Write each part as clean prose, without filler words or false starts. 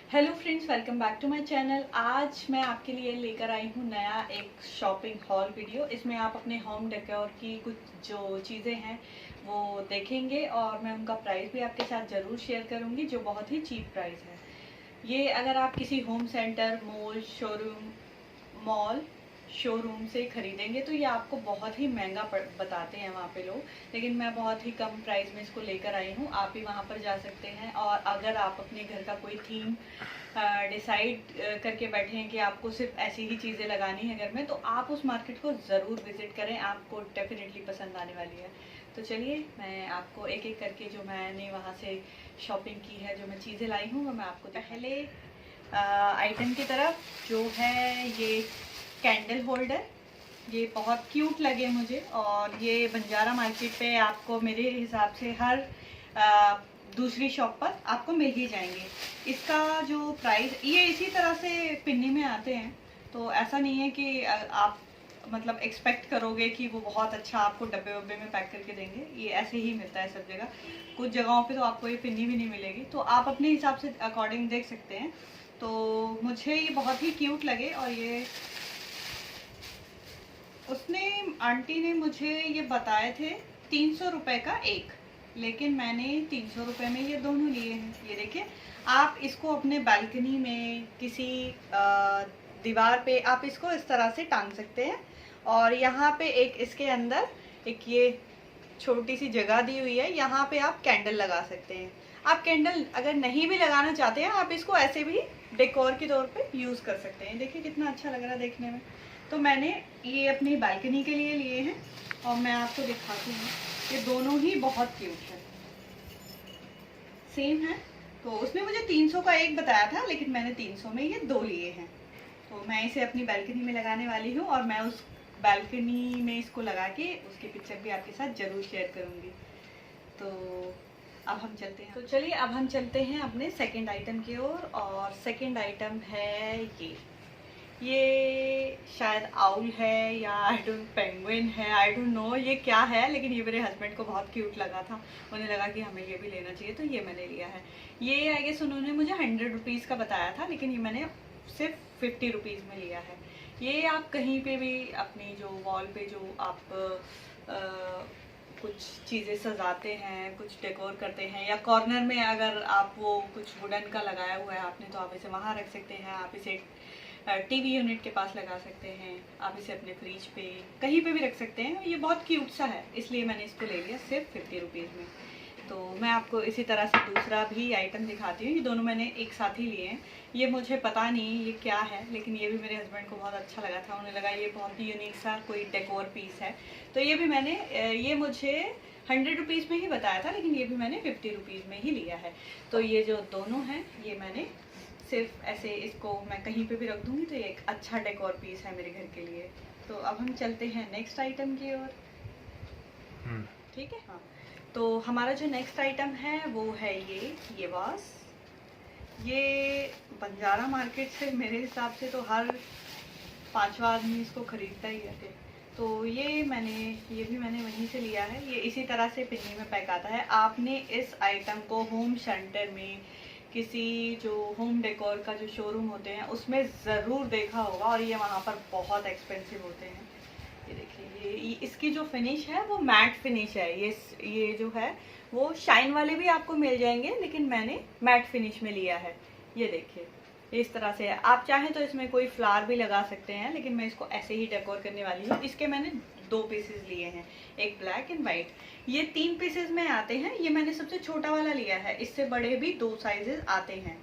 Hello friends, welcome back to my channel. आज मैं आपके लिए लेकर आई हूँ नया एक शॉपिंग हॉल वीडियो। इसमें आप अपने होम डेकोर की कुछ जो चीज़ें हैं वो देखेंगे और मैं उनका प्राइस भी आपके साथ ज़रूर शेयर करूँगी, जो बहुत ही चीप प्राइस है। ये अगर आप किसी होम सेंटर, मॉल शोरूम से खरीदेंगे तो ये आपको बहुत ही महंगा बताते हैं वहाँ पे लोग, लेकिन मैं बहुत ही कम प्राइस में इसको लेकर आई हूँ। आप भी वहाँ पर जा सकते हैं और अगर आप अपने घर का कोई थीम डिसाइड करके बैठे हैं कि आपको सिर्फ ऐसी ही चीज़ें लगानी है घर में, तो आप उस मार्केट को ज़रूर विज़िट करें, आपको डेफिनेटली पसंद आने वाली है। तो चलिए मैं आपको एक एक करके जो मैंने वहाँ से शॉपिंग की है, जो मैं चीज़ें लाई हूँ, वो मैं आपको पहले आइटम की तरफ जो है ये कैंडल होल्डर। ये बहुत क्यूट लगे मुझे और ये बंजारा मार्केट पे आपको मेरे हिसाब से हर दूसरी शॉप पर आपको मिल ही जाएंगे। इसका जो प्राइस, ये इसी तरह से पिन्नी में आते हैं, तो ऐसा नहीं है कि आप मतलब एक्सपेक्ट करोगे कि वो बहुत अच्छा आपको डब्बे वब्बे में पैक करके देंगे। ये ऐसे ही मिलता है सब जगह, कुछ जगहों पे तो आपको ये पिन्नी भी नहीं मिलेगी, तो आप अपने हिसाब से अकॉर्डिंग देख सकते हैं। तो मुझे ये बहुत ही क्यूट लगे और ये उसने आंटी ने मुझे ये बताए थे 300 रुपये का एक, लेकिन मैंने 300 रुपये में ये दोनों लिए हैं। ये देखिए, आप इसको अपने बालकनी में किसी दीवार पे आप इसको इस तरह से टांग सकते हैं और यहाँ पे एक इसके अंदर एक ये छोटी सी जगह दी हुई है, यहाँ पे आप कैंडल लगा सकते हैं। आप कैंडल अगर नहीं भी लगाना चाहते हैं, आप इसको ऐसे भी डेकोर के तौर पे यूज़ कर सकते हैं। देखिए कितना अच्छा लग रहा है देखने में। तो मैंने ये अपनी बालकनी के लिए लिए हैं और मैं आपको दिखाती हूँ। ये दोनों ही बहुत क्यूट है, सेम है। तो उसने मुझे 300 का एक बताया था, लेकिन मैंने 300 में ये दो लिए हैं। तो मैं इसे अपनी बालकनी में लगाने वाली हूँ और मैं उस बालकनी में इसको लगा के उसकी पिक्चर भी आपके साथ ज़रूर शेयर करूँगी। तो अब हम चलते हैं, तो चलिए अब हम चलते हैं अपने सेकंड आइटम की ओर। और सेकंड आइटम है ये शायद आउल है या आई डोंट पेंगुइन है, आई डोंट नो ये क्या है, लेकिन ये मेरे हस्बैंड को बहुत क्यूट लगा था। उन्हें लगा कि हमें ये भी लेना चाहिए, तो ये मैंने लिया है। ये आई गेस उन्होंने मुझे 100 रुपीज़ का बताया था, लेकिन ये मैंने सिर्फ 50 रुपीज़ में लिया है। ये आप कहीं पे भी अपनी जो वॉल पे जो आप कुछ चीज़ें सजाते हैं, कुछ डेकोर करते हैं, या कॉर्नर में अगर आप वो कुछ वुडन का लगाया हुआ है आपने, तो आप इसे वहाँ रख सकते हैं। आप इसे टीवी यूनिट के पास लगा सकते हैं, आप इसे अपने फ्रिज पे कहीं पे भी रख सकते हैं। ये बहुत क्यूट सा है, इसलिए मैंने इसको ले लिया सिर्फ 50 रुपीज़ में। तो मैं आपको इसी तरह से दूसरा भी आइटम दिखाती हूँ। ये दोनों मैंने एक साथ ही लिए हैं। ये मुझे पता नहीं ये क्या है, लेकिन ये भी मेरे हस्बैंड को बहुत अच्छा लगा था। उन्हें लगा ये बहुत ही यूनिक सा कोई डेकोर पीस है, तो ये भी मैंने ये मुझे 100 रुपीज़ में ही बताया था, लेकिन ये भी मैंने 50 रुपीज़ में ही लिया है। तो ये जो दोनों हैं ये मैंने सिर्फ ऐसे, इसको मैं कहीं पे भी रख दूंगी तो ये एक अच्छा डेकोर पीस है मेरे घर के लिए। तो अब हम चलते हैं नेक्स्ट आइटम की ओर। ठीक है, हाँ। तो हमारा जो नेक्स्ट आइटम है वो है ये वास। ये बंजारा मार्केट से मेरे हिसाब से तो हर पांचवा आदमी इसको खरीदता ही है। तो ये भी मैंने वहीं से लिया है। ये इसी तरह से पिन्नी में पैक आता है। आपने इस आइटम को होम सेंटर में, किसी जो होम डेकोर का जो शोरूम होते हैं उसमें ज़रूर देखा होगा, और ये वहाँ पर बहुत एक्सपेंसिव होते हैं। ये देखिए, ये इसकी जो फिनिश है वो मैट फिनिश है। ये जो है वो शाइन वाले भी आपको मिल जाएंगे, लेकिन मैंने मैट फिनिश में लिया है। ये देखिए इस तरह से है। आप चाहें तो इसमें कोई फ्लावर भी लगा सकते हैं, लेकिन मैं इसको ऐसे ही डेकोर करने वाली हूँ। इसके मैंने 2 पीसेस लिए हैं, एक ब्लैक एंड वाइट। ये 3 पीसेस में आते हैं। ये मैंने सबसे छोटा वाला लिया है, इससे बड़े भी 2 साइजेस आते हैं।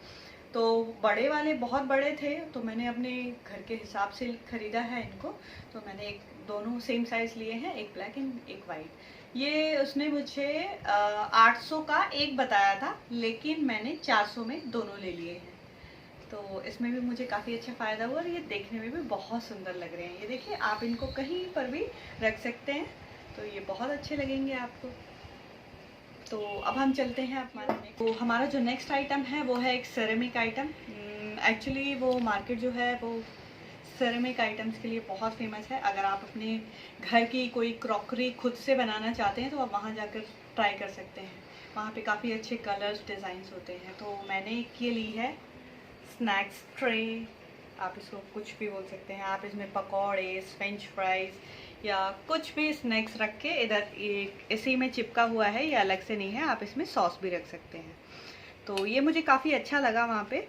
तो बड़े वाले बहुत बड़े थे, तो मैंने अपने घर के हिसाब से खरीदा है इनको। तो मैंने दोनों सेम साइज लिए हैं, एक ब्लैक एंड एक वाइट। ये उसने मुझे 800 का एक बताया था, लेकिन मैंने 400 में दोनों ले लिए हैं। तो इसमें भी मुझे काफ़ी अच्छा फ़ायदा हुआ और ये देखने में भी बहुत सुंदर लग रहे हैं। ये देखिए, आप इनको कहीं पर भी रख सकते हैं, तो ये बहुत अच्छे लगेंगे आपको। तो अब हम चलते हैं हमारा जो नेक्स्ट आइटम है वो है एक सेरेमिक आइटम। एक्चुअली वो मार्केट जो है वो सेरेमिक आइटम्स के लिए बहुत फेमस है। अगर आप अपने घर की कोई क्रॉकरी खुद से बनाना चाहते हैं तो आप वहाँ जाकर ट्राई कर सकते हैं। वहाँ पे काफ़ी अच्छे कलर्स, डिज़ाइंस होते हैं। तो मैंने ये ली है स्नैक्स ट्रे, आप इसको कुछ भी बोल सकते हैं। आप इसमें पकौड़े, फ्रेंच फ्राइज़ या कुछ भी स्नैक्स रख के इधर इसी में चिपका हुआ है, ये अलग से नहीं है। आप इसमें सॉस भी रख सकते हैं। तो ये मुझे काफ़ी अच्छा लगा वहाँ पे।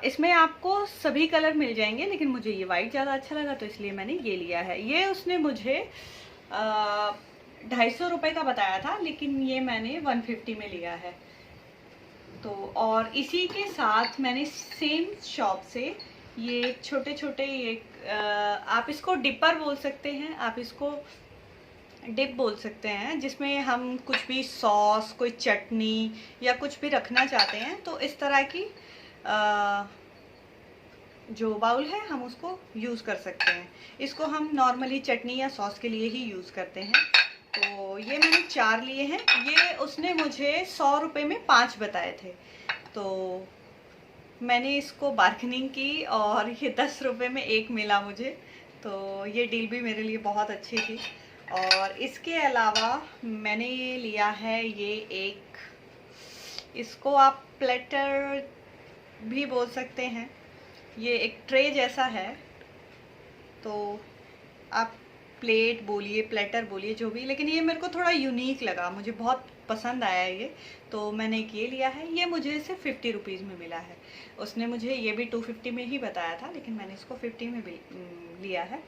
इसमें आपको सभी कलर मिल जाएंगे, लेकिन मुझे ये वाइट ज़्यादा अच्छा लगा तो इसलिए मैंने ये लिया है। ये उसने मुझे 250 रुपये का बताया था, लेकिन ये मैंने 150 में लिया है। तो और इसी के साथ मैंने सेम शॉप से ये छोटे छोटे आप इसको डिपर बोल सकते हैं, आप इसको डिप बोल सकते हैं, जिसमें हम कुछ भी सॉस, कोई चटनी या कुछ भी रखना चाहते हैं तो इस तरह की जो बाउल है हम उसको यूज़ कर सकते हैं। इसको हम नॉर्मली चटनी या सॉस के लिए ही यूज़ करते हैं। तो ये मैंने 4 लिए हैं। ये उसने मुझे 100 रुपये में 5 बताए थे, तो मैंने इसको बार्गेनिंग की और ये 10 रुपये में 1 मिला मुझे। तो ये डील भी मेरे लिए बहुत अच्छी थी। और इसके अलावा मैंने ये लिया है, ये एक, इसको आप प्लेटर भी बोल सकते हैं। ये एक ट्रे जैसा है, तो आप प्लेट बोलिए, प्लेटर बोलिए, जो भी, लेकिन ये मेरे को थोड़ा यूनिक लगा, मुझे बहुत पसंद आया ये, तो मैंने एक ये लिया है। ये मुझे सिर्फ 50 रुपीज़ में मिला है। उसने मुझे ये भी 250 में ही बताया था, लेकिन मैंने इसको 50 में भी लिया है।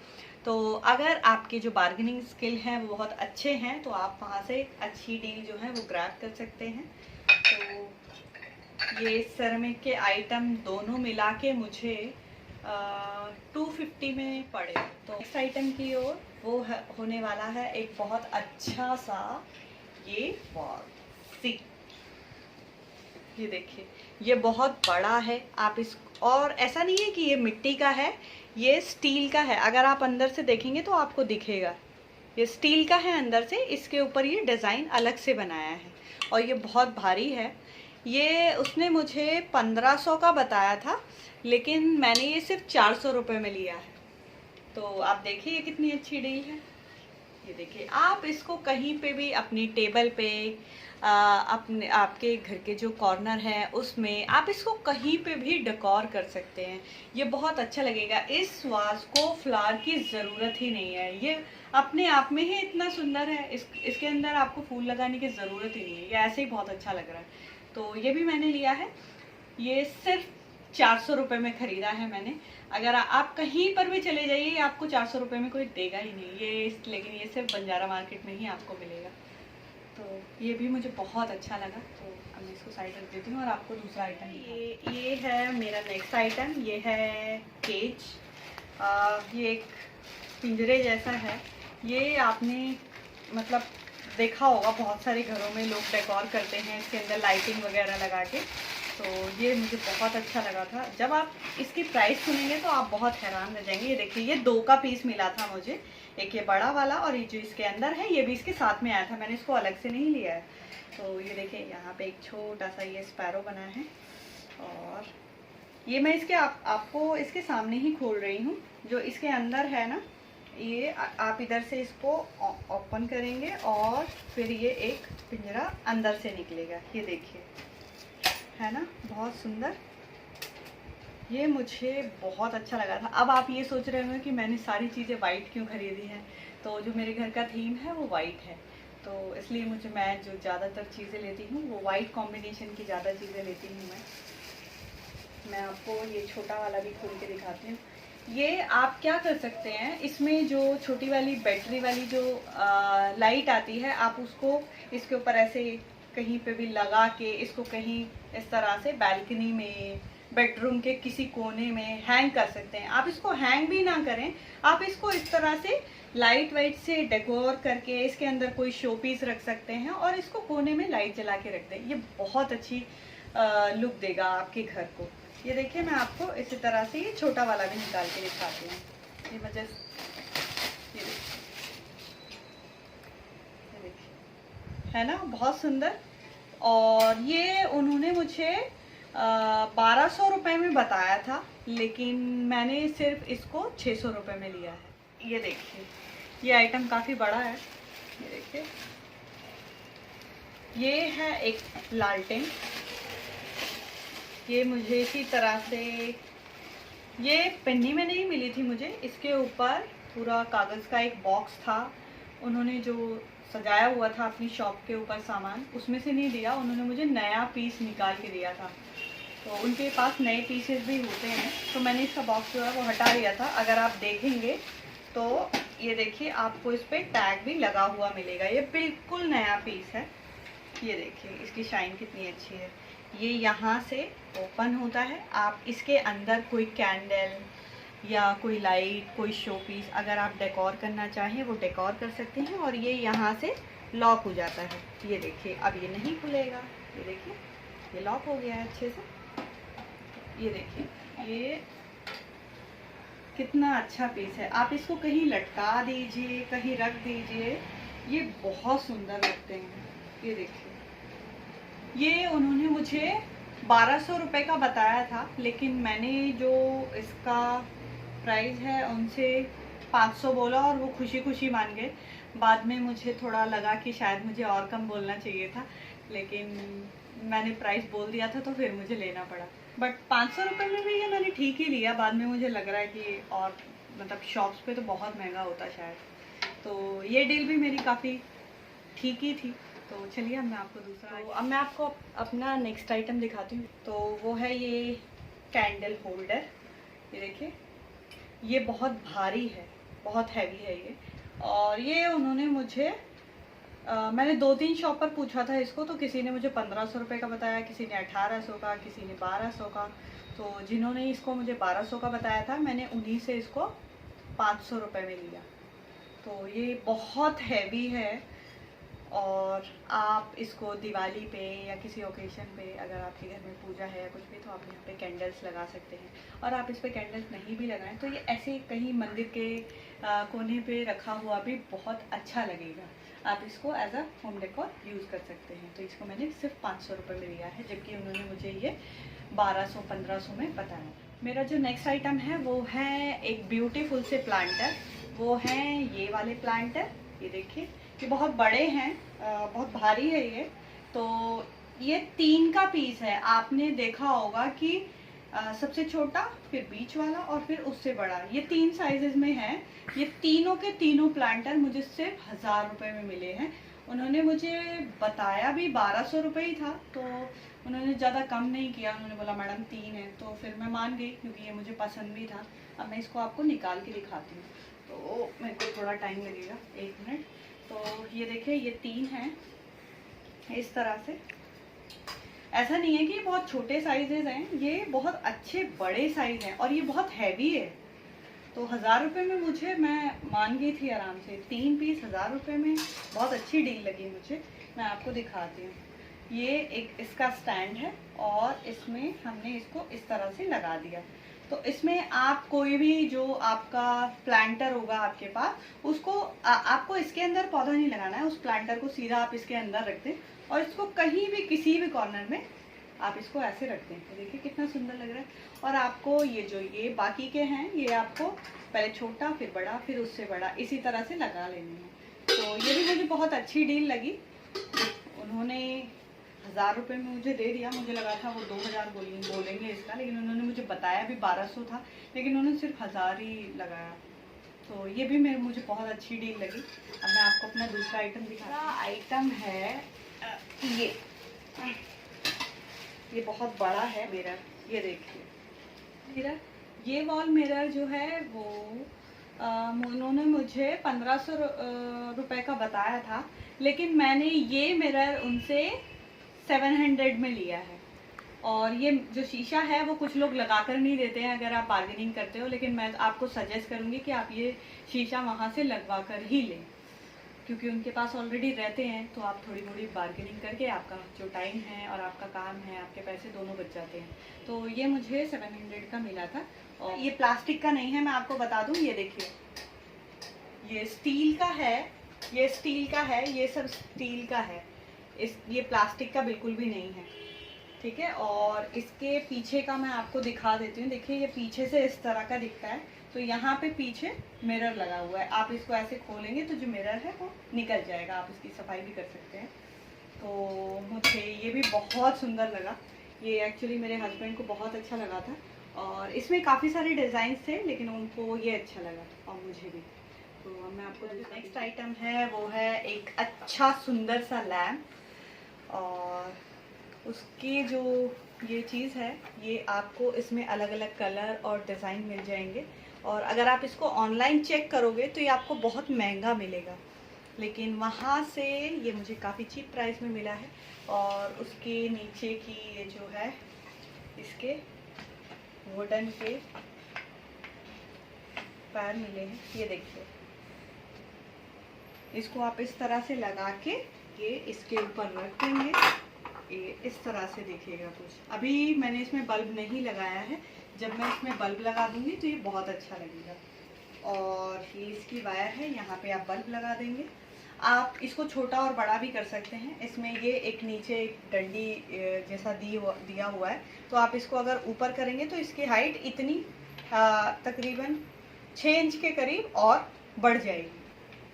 तो अगर आपके जो बार्गेनिंग स्किल हैं वो बहुत अच्छे हैं तो आप वहाँ से अच्छी डील जो है वो ग्रैब कर सकते हैं। तो ये सेरेमिक के आइटम दोनों मिला के मुझे 250 में पड़े। तो नेक्स्ट आइटम की ओर वो होने वाला है एक बहुत अच्छा सा ये वॉल। ये देखिए, ये बहुत बड़ा है। आप इस, और ऐसा नहीं है कि ये मिट्टी का है, ये स्टील का है। अगर आप अंदर से देखेंगे तो आपको दिखेगा, ये स्टील का है अंदर से। इसके ऊपर ये डिज़ाइन अलग से बनाया है और ये बहुत भारी है। ये उसने मुझे 1500 का बताया था, लेकिन मैंने ये सिर्फ 400 रुपये में लिया है। तो आप देखिए ये कितनी अच्छी डील है। ये देखिए, आप इसको कहीं पे भी अपनी टेबल पे, अपने आपके घर के जो कॉर्नर है उसमें आप इसको कहीं पे भी डेकोर कर सकते हैं। ये बहुत अच्छा लगेगा। इस वाज को फ्लावर की ज़रूरत ही नहीं है, ये अपने आप में ही इतना सुंदर है। इसके अंदर आपको फूल लगाने की ज़रूरत ही नहीं है, ये ऐसे ही बहुत अच्छा लग रहा है। तो ये भी मैंने लिया है। ये सिर्फ 400 रुपये में ख़रीदा है मैंने। अगर आप कहीं पर भी चले जाइए आपको 400 रुपये में कोई देगा ही नहीं ये, लेकिन ये सिर्फ बंजारा मार्केट में ही आपको मिलेगा। तो ये भी मुझे बहुत अच्छा लगा। तो अब मैं इसको साइड रख देती हूँ और आपको दूसरा आइटम, ये है मेरा नेक्स्ट आइटम। ये है केज। ये एक पिंजरे जैसा है। ये आपने मतलब देखा होगा, बहुत सारे घरों में लोग डेकोर करते हैं इसके अंदर लाइटिंग वगैरह लगा के। तो ये मुझे बहुत अच्छा लगा था। जब आप इसकी प्राइस सुनेंगे तो आप बहुत हैरान रह जाएंगे। ये देखिए, ये 2 का पीस मिला था मुझे, एक ये बड़ा वाला और ये जो इसके अंदर है ये भी इसके साथ में आया था, मैंने इसको अलग से नहीं लिया है। तो ये देखिए, यहाँ पे एक छोटा सा ये स्पैरो बना है और ये मैं इसके आपको इसके सामने ही खोल रही हूँ। जो इसके अंदर है ना, ये आप इधर से इसको ओपन करेंगे और फिर ये एक पिंजरा अंदर से निकलेगा। ये देखिए, है ना, बहुत सुंदर। ये मुझे बहुत अच्छा लगा था। अब आप ये सोच रहे होंगे कि मैंने सारी चीज़ें वाइट क्यों खरीदी हैं। तो जो मेरे घर का थीम है वो वाइट है, तो इसलिए मैं जो ज़्यादातर चीज़ें लेती हूँ वो वाइट कॉम्बिनेशन की ज़्यादा चीज़ें लेती हूँ। मैं आपको ये छोटा वाला भी खोल के दिखाती हूँ। ये आप क्या कर सकते हैं, इसमें जो छोटी वाली बैटरी वाली जो लाइट आती है, आप उसको इसके ऊपर ऐसे कहीं पे भी लगा के इसको कहीं इस तरह से बैल्कनी में, बेडरूम के किसी कोने में हैंग कर सकते हैं। आप इसको हैंग भी ना करें, आप इसको इस तरह से लाइट वाइट से डेकोर करके इसके अंदर कोई शो पीस रख सकते हैं और इसको कोने में लाइट जला के रख दें। ये बहुत अच्छी लुक देगा आपके घर को। ये देखिए, मैं आपको इसी तरह से ये छोटा वाला भी निकाल के दिखाती हूँ। ये वजह ये देखिए, है ना, बहुत सुंदर। और ये उन्होंने मुझे 1200 रुपये में बताया था, लेकिन मैंने सिर्फ इसको 600 रुपये में लिया है। ये देखिए, ये आइटम काफ़ी बड़ा है। ये देखिए, ये है एक लालटेन। ये मुझे इसी तरह से, ये पन्नी में नहीं मिली थी मुझे, इसके ऊपर पूरा कागज़ का एक बॉक्स था। उन्होंने जो सजाया हुआ था अपनी शॉप के ऊपर सामान, उसमें से नहीं दिया, उन्होंने मुझे नया पीस निकाल के दिया था। तो उनके पास नए पीसेस भी होते हैं, तो मैंने इसका बॉक्स जो है वो हटा दिया था। अगर आप देखेंगे तो ये देखिए, आपको इस पर टैग भी लगा हुआ मिलेगा। ये बिल्कुल नया पीस है। ये देखिए इसकी शाइन कितनी अच्छी है। ये यहाँ से ओपन होता है, आप इसके अंदर कोई कैंडल या कोई लाइट, कोई शो पीस अगर आप डेकोर करना चाहें वो डेकोर कर सकते हैं। और ये यहाँ से लॉक हो जाता है। ये देखिए अब ये नहीं खुलेगा, ये देखिए ये लॉक हो गया है अच्छे से। ये देखिए ये कितना अच्छा पीस है। आप इसको कहीं लटका दीजिए, कहीं रख दीजिए, ये बहुत सुंदर लगते हैं। ये देखिए, ये उन्होंने मुझे 1200 रुपये का बताया था, लेकिन मैंने जो इसका प्राइस है उनसे 500 बोला और वो खुशी खुशी मान गए। बाद में मुझे थोड़ा लगा कि शायद मुझे और कम बोलना चाहिए था, लेकिन मैंने प्राइस बोल दिया था तो फिर मुझे लेना पड़ा। बट 500 रुपये में भी ये मैंने ठीक ही लिया। बाद में मुझे लग रहा है कि और मतलब शॉप्स पे तो बहुत महंगा होता शायद। तो ये डील भी मेरी काफ़ी ठीक ही थी। तो चलिए अब मैं आपको दूसरा, तो अब मैं आपको अपना नेक्स्ट आइटम दिखाती हूँ। तो वो है ये कैंडल होल्डर। ये देखिए ये बहुत भारी है, बहुत हैवी है ये। और ये उन्होंने मुझे मैंने 2-3 शॉप पर पूछा था इसको, तो किसी ने मुझे 1500 रुपये का बताया, किसी ने 1800 का, किसी ने 1200 का। तो जिन्होंने इसको मुझे 1200 का बताया था, मैंने उन्हीं से इसको 500 रुपये में लिया। तो ये बहुत हैवी है और आप इसको दिवाली पे या किसी ओकेशन पे, अगर आपके घर में पूजा है या कुछ भी, तो आप यहाँ पे कैंडल्स लगा सकते हैं। और आप इस पे कैंडल्स नहीं भी लगाएं तो ये ऐसे कहीं मंदिर के कोने पे रखा हुआ भी बहुत अच्छा लगेगा। आप इसको as a home decor use कर सकते हैं। तो इसको मैंने सिर्फ 500 रुपये में लिया है, जबकि उन्होंने मुझे ये 1200-1500 में बताया। मेरा जो नेक्स्ट आइटम है वो है एक ब्यूटीफुल से प्लांटर। वो हैं ये वाले प्लांटर। ये देखिए ये बहुत बड़े हैं, बहुत भारी है ये। तो ये 3 का पीस है। आपने देखा होगा कि सबसे छोटा, फिर बीच वाला और फिर उससे बड़ा, ये 3 साइजेस में है। ये तीनों के तीनों प्लांटर मुझे सिर्फ 1000 रुपये में मिले हैं। उन्होंने मुझे बताया भी 1200 रुपये ही था, तो उन्होंने ज़्यादा कम नहीं किया। उन्होंने बोला मैडम 3 है, तो फिर मैं मान गई क्योंकि ये मुझे पसंद भी था। अब मैं इसको आपको निकाल के दिखाती हूँ, तो मेरे को थोड़ा टाइम लगेगा, 1 मिनट। तो ये देखिए ये 3 हैं इस तरह से। ऐसा नहीं है कि ये बहुत छोटे साइजेज हैं, ये बहुत अच्छे बड़े साइज हैं और ये बहुत हैवी है। तो 1000 रुपये में मुझे, मैं मान गई थी आराम से। 3 पीस 1000 रुपये में बहुत अच्छी डील लगी मुझे। मैं आपको दिखाती हूँ। ये एक इसका स्टैंड है और इसमें हमने इसको इस तरह से लगा दिया। तो इसमें आप कोई भी जो आपका प्लांटर होगा आपके पास, उसको आपको इसके अंदर पौधा नहीं लगाना है। उस प्लांटर को सीधा आप इसके अंदर रख दें और इसको कहीं भी किसी भी कॉर्नर में आप इसको ऐसे रख दें। तो देखिए कितना सुंदर लग रहा है। और आपको ये जो ये बाकी के हैं, ये आपको पहले छोटा फिर बड़ा फिर उससे बड़ा इसी तरह से लगा लेनी है। तो ये भी मुझे बहुत अच्छी डील लगी। उन्होंने 1000 रुपये में मुझे दे दिया। मुझे लगा था वो 2000 बोलेंगे इसका, लेकिन उन्होंने मुझे बताया भी 1200 था, लेकिन उन्होंने सिर्फ 1000 ही लगाया। तो ये भी मुझे बहुत अच्छी डील लगी। अब मैं आपको अपना दूसरा आइटम दिखा। आइटम है ये बहुत बड़ा है मिरर। ये देखिए मिरर, ये वॉल मिरर जो है वो उन्होंने मुझे 1500 रुपये का बताया था, लेकिन मैंने ये मिरर उनसे 700 में लिया है। और ये जो शीशा है वो कुछ लोग लगाकर नहीं देते हैं अगर आप बार्गेनिंग करते हो, लेकिन मैं आपको सजेस्ट करूँगी कि आप ये शीशा वहाँ से लगवा कर ही लें, क्योंकि उनके पास ऑलरेडी रहते हैं। तो आप थोड़ी थोड़ी बार्गेनिंग करके आपका जो टाइम है और आपका काम है, आपके पैसे दोनों बच जाते हैं। तो ये मुझे 700 का मिला था। और ये प्लास्टिक का नहीं है, मैं आपको बता दूं। ये देखिए ये स्टील का है, ये स्टील का है, ये सब स्टील का है। ये प्लास्टिक का बिल्कुल भी नहीं है, ठीक है। और इसके पीछे का मैं आपको दिखा देती हूँ। देखिए ये पीछे से इस तरह का दिखता है। तो यहाँ पे पीछे मिरर लगा हुआ है। आप इसको ऐसे खोलेंगे तो जो मिरर है वो निकल जाएगा। आप इसकी सफाई भी कर सकते हैं। तो मुझे ये भी बहुत सुंदर लगा। ये एक्चुअली मेरे हस्बैंड को बहुत अच्छा लगा था और इसमें काफ़ी सारे डिज़ाइन थे, लेकिन उनको ये अच्छा लगा और मुझे भी। तो अब मैं आपको नेक्स्ट आइटम है वो है एक अच्छा सुंदर सा लैम्प। और उसकी जो ये चीज़ है, ये आपको इसमें अलग अलग कलर और डिज़ाइन मिल जाएंगे। और अगर आप इसको ऑनलाइन चेक करोगे तो ये आपको बहुत महंगा मिलेगा, लेकिन वहाँ से ये मुझे काफ़ी चीप प्राइस में मिला है। और उसके नीचे की ये जो है, इसके वुडन के पैर मिले हैं, ये देखिए। इसको आप इस तरह से लगा के ये इसके ऊपर रख देंगे, ये इस तरह से दिखेगा कुछ। अभी मैंने इसमें बल्ब नहीं लगाया है, जब मैं इसमें बल्ब लगा दूंगी तो ये बहुत अच्छा लगेगा। और ये इसकी वायर है, यहाँ पे आप बल्ब लगा देंगे। आप इसको छोटा और बड़ा भी कर सकते हैं। इसमें ये एक नीचे एक डंडी जैसा दिया हुआ है, तो आप इसको अगर ऊपर करेंगे तो इसकी हाइट इतनी तकरीबन 6 इंच के करीब और बढ़ जाएगी।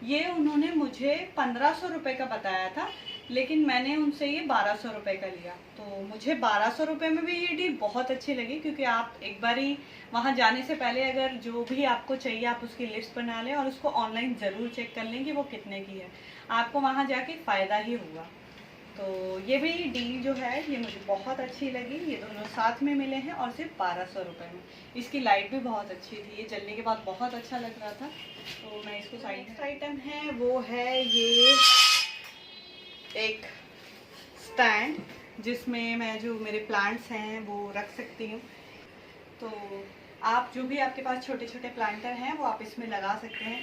ये उन्होंने मुझे 1500 रुपये का बताया था, लेकिन मैंने उनसे ये 1200 रुपये का लिया। तो मुझे 1200 रुपये में भी ये डील बहुत अच्छी लगी, क्योंकि आप एक बारी वहाँ जाने से पहले अगर जो भी आपको चाहिए आप उसकी लिस्ट बना लें और उसको ऑनलाइन ज़रूर चेक कर लें कि वो कितने की है। आपको वहाँ जाके फ़ायदा ही होगा। तो ये भी डील जो है ये मुझे बहुत अच्छी लगी। ये दोनों साथ में मिले हैं और सिर्फ 1200 रुपये में। इसकी लाइट भी बहुत अच्छी थी, ये जलने के बाद बहुत अच्छा लग रहा था। तो मैं इसको नेक्स्ट आइटम है वो है ये एक स्टैंड, जिसमें मैं जो मेरे प्लांट्स हैं वो रख सकती हूँ। तो आप जो भी आपके पास छोटे छोटे प्लांटर हैं वो आप इसमें लगा सकते हैं।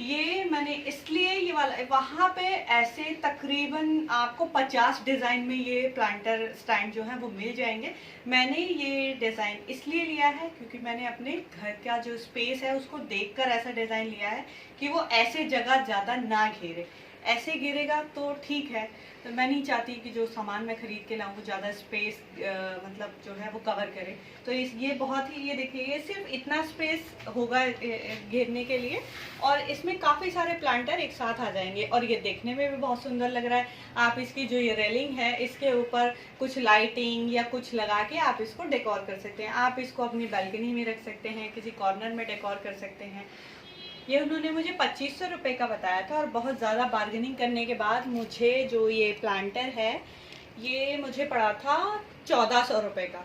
ये मैंने इसलिए ये वाला, वहाँ पे ऐसे तकरीबन आपको 50 डिज़ाइन में ये प्लांटर स्टैंड जो है वो मिल जाएंगे। मैंने ये डिज़ाइन इसलिए लिया है क्योंकि मैंने अपने घर का जो स्पेस है उसको देखकर ऐसा डिज़ाइन लिया है कि वो ऐसे जगह ज़्यादा ना घेरे। ऐसे गिरेगा तो ठीक है, तो मैं नहीं चाहती कि जो सामान मैं खरीद के लाऊं वो ज़्यादा स्पेस मतलब जो है वो कवर करे। तो ये बहुत ही, ये देखिए, ये सिर्फ इतना स्पेस होगा घेरने के लिए, और इसमें काफ़ी सारे प्लांटर एक साथ आ जाएंगे और ये देखने में भी बहुत सुंदर लग रहा है। आप इसकी जो ये रेलिंग है इसके ऊपर कुछ लाइटिंग या कुछ लगा के आप इसको डेकोर कर सकते हैं। आप इसको अपनी बैल्कनी में रख सकते हैं, किसी कॉर्नर में डेकोर कर सकते हैं। ये उन्होंने मुझे 2500 रुपये का बताया था और बहुत ज़्यादा बार्गेनिंग करने के बाद मुझे जो ये प्लांटर है ये मुझे पड़ा था 1400 रुपये का।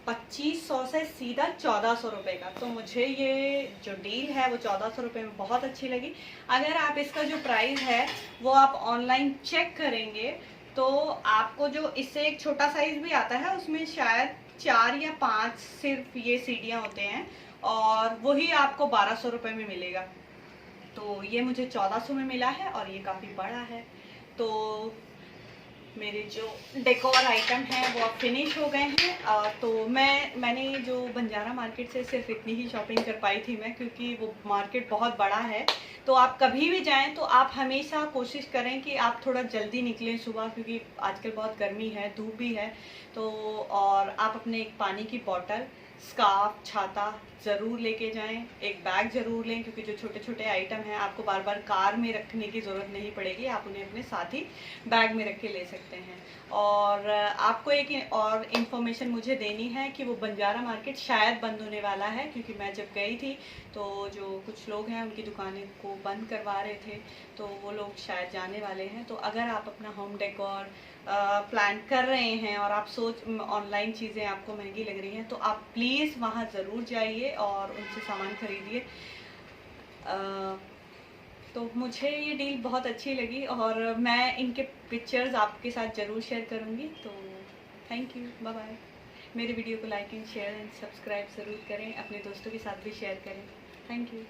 2500 से सीधा 1400 रुपये का। तो मुझे ये जो डील है वो 1400 रुपये में बहुत अच्छी लगी। अगर आप इसका जो प्राइस है वो आप ऑनलाइन चेक करेंगे तो आपको जो इससे एक छोटा साइज भी आता है उसमें शायद 4 या 5 सिर्फ ये सीढ़ियाँ होते हैं और वही आपको 1200 रुपये में मिलेगा। तो ये मुझे 1400 में मिला है और ये काफ़ी बड़ा है। तो मेरे जो डेकोर आइटम हैं वो अब फिनिश हो गए हैं। तो मैंने जो बंजारा मार्केट से सिर्फ इतनी ही शॉपिंग कर पाई थी मैं, क्योंकि वो मार्केट बहुत बड़ा है। तो आप कभी भी जाएं तो आप हमेशा कोशिश करें कि आप थोड़ा जल्दी निकलें सुबह, क्योंकि आजकल बहुत गर्मी है, धूप भी है। तो और आप अपने एक पानी की बोतल, स्कार्फ, छाता ज़रूर लेके जाएं। एक बैग ज़रूर लें, क्योंकि जो छोटे छोटे आइटम हैं आपको बार बार कार में रखने की ज़रूरत नहीं पड़ेगी, आप उन्हें अपने साथ ही बैग में रख के ले सकते हैं। और आपको एक और इन्फॉर्मेशन मुझे देनी है कि वो बंजारा मार्केट शायद बंद होने वाला है, क्योंकि मैं जब गई थी तो जो कुछ लोग हैं उनकी दुकानें को बंद करवा रहे थे, तो वो लोग शायद जाने वाले हैं। तो अगर आप अपना होम डेकोर प्लान कर रहे हैं और आप ऑनलाइन चीज़ें आपको महंगी लग रही हैं तो आप प्लीज़ वहाँ ज़रूर जाइए और उनसे सामान खरीदिए। तो मुझे ये डील बहुत अच्छी लगी और मैं इनके पिक्चर्स आपके साथ ज़रूर शेयर करूँगी। तो थैंक यू, बाय बाय। मेरे वीडियो को like and share and subscribe ज़रूर करें, अपने दोस्तों के साथ भी शेयर करें। Thank you.